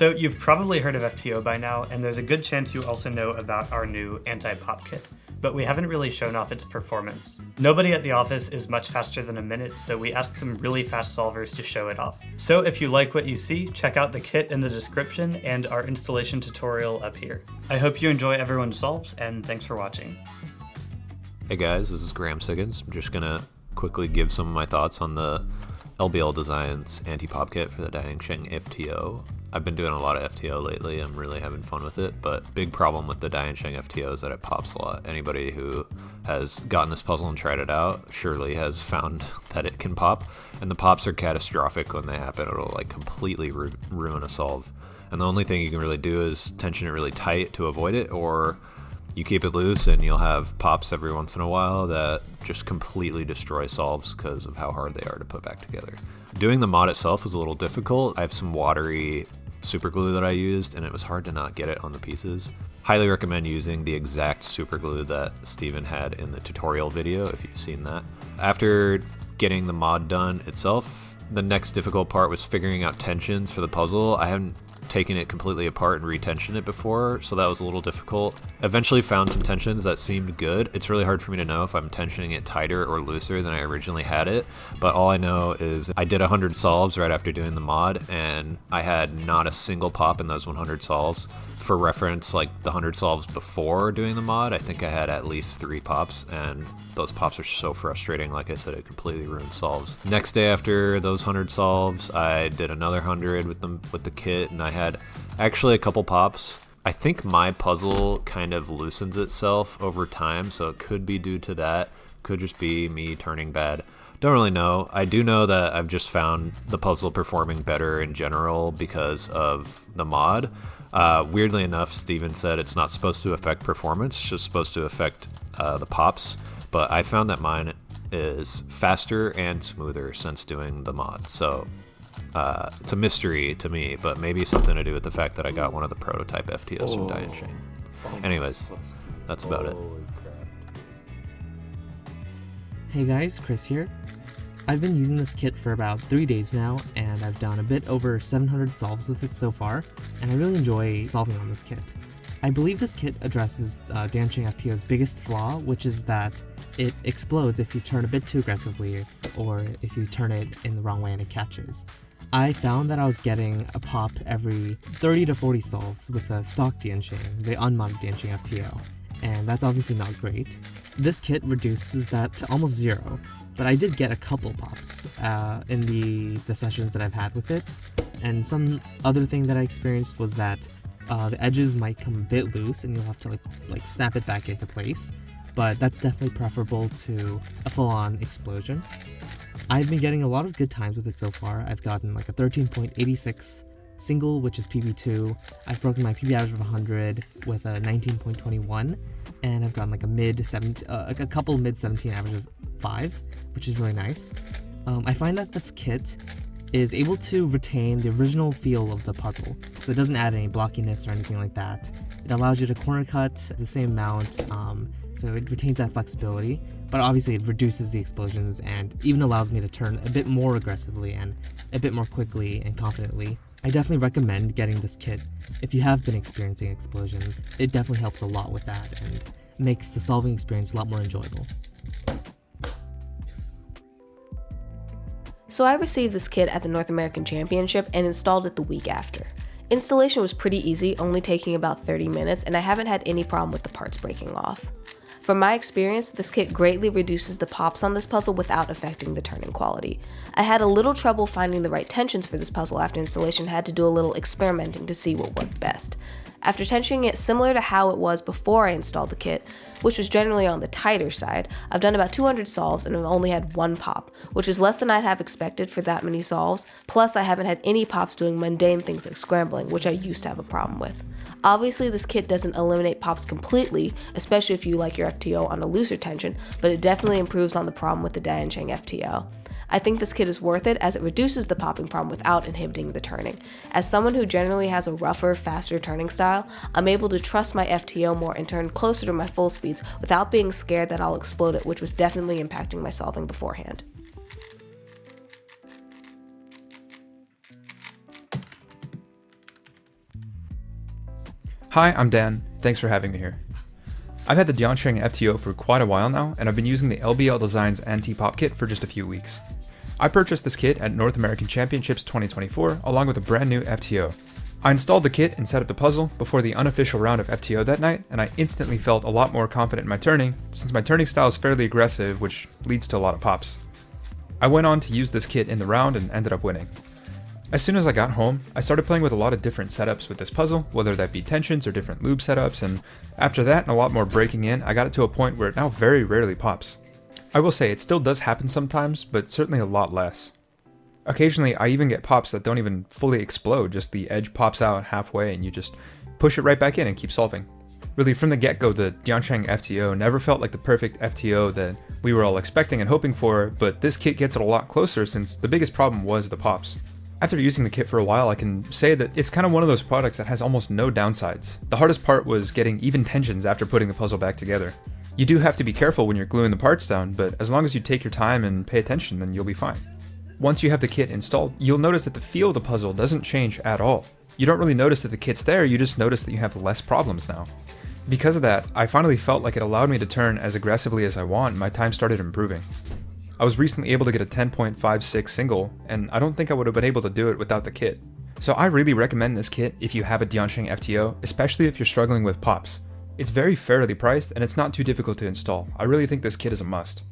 So you've probably heard of FTO by now, and there's a good chance you also know about our new Anti-Pop Kit, but we haven't really shown off its performance. Nobody at the office is much faster than a minute, so we asked some really fast solvers to show it off. So if you like what you see, check out the kit in the description and our installation tutorial up here. I hope you enjoy everyone's solves, and thanks for watching. Hey guys, this is Siggins. I'm just gonna quickly give some of my thoughts on the LBL Designs Anti-Pop Kit for the DianSheng FTO. I've been doing a lot of FTO lately. I'm really having fun with it, but big problem with the DianSheng FTO is that it pops a lot. Anybody who has gotten this puzzle and tried it out surely has found that it can pop, and the pops are catastrophic when they happen. It'll like completely ruin a solve, and the only thing you can really do is tension it really tight to avoid it, or you keep it loose and you'll have pops every once in a while that just completely destroy solves because of how hard they are to put back together. Doing the mod itself was a little difficult. I have some watery super glue that I used, and it was hard to not get it on the pieces. Highly recommend using the exact super glue that Steven had in the tutorial video if you've seen that. After getting the mod done itself, the next difficult part was figuring out tensions for the puzzle. I haven't taken it completely apart and retensioned it before, so that was a little difficult. Eventually found some tensions that seemed good. It's really hard for me to know if I'm tensioning it tighter or looser than I originally had it, but all I know is I did 100 solves right after doing the mod, and I had not a single pop in those 100 solves. For reference, like the 100 solves before doing the mod, I think I had at least 3 pops, and those pops are so frustrating. Like I said, it completely ruined solves. Next day after those 100 solves, I did another 100 with the kit, and I had actually a couple pops. I think my puzzle kind of loosens itself over time, so it could be due to that. Could just be me turning bad. Don't really know. I do know that I've just found the puzzle performing better in general because of the mod. Weirdly enough, Steven said it's not supposed to affect performance, it's just supposed to affect the pops, but I found that mine is faster and smoother since doing the mod, so it's a mystery to me, but maybe something to do with the fact that I got one of the prototype FTOs from DianSheng. Anyways, that's about it. Hey guys, Chris here. I've been using this kit for about 3 days now, and I've done a bit over 700 solves with it so far, and I really enjoy solving on this kit. I believe this kit addresses DianSheng FTO's biggest flaw, which is that it explodes if you turn a bit too aggressively, or if you turn it in the wrong way and it catches. I found that I was getting a pop every 30 to 40 solves with the stock DianSheng, the unmodded DianSheng FTO, and that's obviously not great. This kit reduces that to almost 0. But I did get a couple pops in the sessions that I've had with it, and some other thing that I experienced was that the edges might come a bit loose and you'll have to like snap it back into place, but that's definitely preferable to a full-on explosion. I've been getting a lot of good times with it so far. I've gotten like a 13.86 single, which is PB2. I've broken my PB average of 100 with a 19.21, and I've gotten like a couple mid 17 average of 5s, which is really nice. I find that this kit is able to retain the original feel of the puzzle, so it doesn't add any blockiness or anything like that. It allows you to corner cut the same amount, so it retains that flexibility, but obviously it reduces the explosions and even allows me to turn a bit more aggressively and a bit more quickly and confidently. I definitely recommend getting this kit if you have been experiencing explosions. It definitely helps a lot with that and makes the solving experience a lot more enjoyable. So I received this kit at the North American Championship and installed it the week after. Installation was pretty easy, only taking about 30 minutes, and I haven't had any problem with the parts breaking off. From my experience, this kit greatly reduces the pops on this puzzle without affecting the turning quality. I had a little trouble finding the right tensions for this puzzle after installation, had to do a little experimenting to see what worked best. After tensioning it similar to how it was before I installed the kit, which was generally on the tighter side, I've done about 200 solves and I've only had 1 pop, which is less than I'd have expected for that many solves, plus I haven't had any pops doing mundane things like scrambling, which I used to have a problem with. Obviously, this kit doesn't eliminate pops completely, especially if you like your FTO on a looser tension, but it definitely improves on the problem with the DianSheng FTO. I think this kit is worth it as it reduces the popping problem without inhibiting the turning. As someone who generally has a rougher, faster turning style, I'm able to trust my FTO more and turn closer to my full speeds without being scared that I'll explode it, which was definitely impacting my solving beforehand. Hi, I'm Dan. Thanks for having me here. I've had the DianSheng FTO for quite a while now, and I've been using the LBL Designs Anti-Pop Kit for just a few weeks. I purchased this kit at North American Championships 2024 along with a brand new FTO. I installed the kit and set up the puzzle before the unofficial round of FTO that night, and I instantly felt a lot more confident in my turning, since my turning style is fairly aggressive, which leads to a lot of pops. I went on to use this kit in the round and ended up winning. As soon as I got home, I started playing with a lot of different setups with this puzzle, whether that be tensions or different lube setups, and after that and a lot more breaking in, I got it to a point where it now very rarely pops. I will say it still does happen sometimes, but certainly a lot less. Occasionally, I even get pops that don't even fully explode, just the edge pops out halfway and you just push it right back in and keep solving. Really, from the get-go, the DianSheng FTO never felt like the perfect FTO that we were all expecting and hoping for, but this kit gets it a lot closer since the biggest problem was the pops. After using the kit for a while, I can say that it's kind of one of those products that has almost no downsides. The hardest part was getting even tensions after putting the puzzle back together. You do have to be careful when you're gluing the parts down, but as long as you take your time and pay attention, then you'll be fine. Once you have the kit installed, you'll notice that the feel of the puzzle doesn't change at all. You don't really notice that the kit's there, you just notice that you have less problems now. Because of that, I finally felt like it allowed me to turn as aggressively as I want and my time started improving. I was recently able to get a 10.56 single, and I don't think I would have been able to do it without the kit. So I really recommend this kit if you have a DianSheng FTO, especially if you're struggling with pops. It's very fairly priced and it's not too difficult to install. I really think this kit is a must.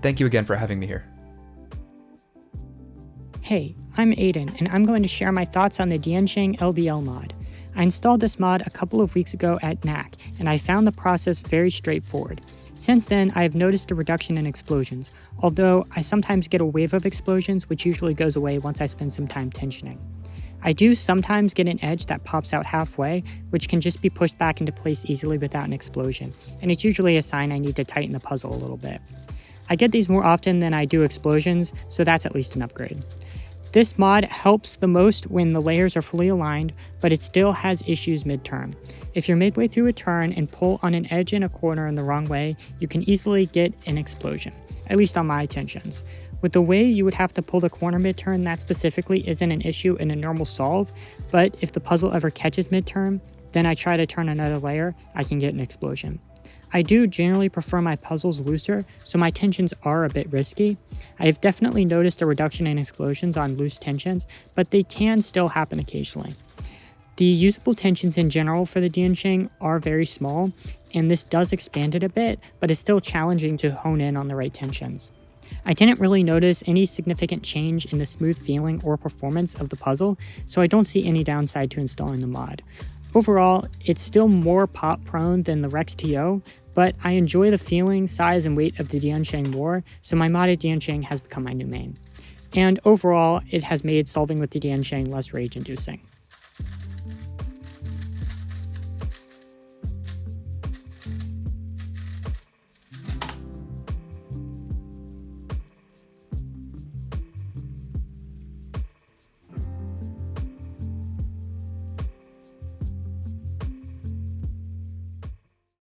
Thank you again for having me here. Hey, I'm Aedan, and I'm going to share my thoughts on the DianSheng LBL mod. I installed this mod a couple of weeks ago at NAC, and I found the process very straightforward. Since then, I have noticed a reduction in explosions, although I sometimes get a wave of explosions, which usually goes away once I spend some time tensioning. I do sometimes get an edge that pops out halfway, which can just be pushed back into place easily without an explosion, and it's usually a sign I need to tighten the puzzle a little bit. I get these more often than I do explosions, so that's at least an upgrade. This mod helps the most when the layers are fully aligned, but it still has issues mid-turn. If you're midway through a turn and pull on an edge in a corner in the wrong way, you can easily get an explosion, at least on my tensions. With the way you would have to pull the corner mid-turn, that specifically isn't an issue in a normal solve, but if the puzzle ever catches mid-turn, then I try to turn another layer, I can get an explosion. I do generally prefer my puzzles looser, so my tensions are a bit risky. I have definitely noticed a reduction in explosions on loose tensions, but they can still happen occasionally. The usable tensions in general for the DianSheng are very small, and this does expand it a bit, but it's still challenging to hone in on the right tensions. I didn't really notice any significant change in the smooth feeling or performance of the puzzle, so I don't see any downside to installing the mod. Overall, it's still more pop prone than the Rex TO, but I enjoy the feeling, size, and weight of the DianSheng more, so my modded DianSheng has become my new main. And overall, it has made solving with the DianSheng less rage-inducing.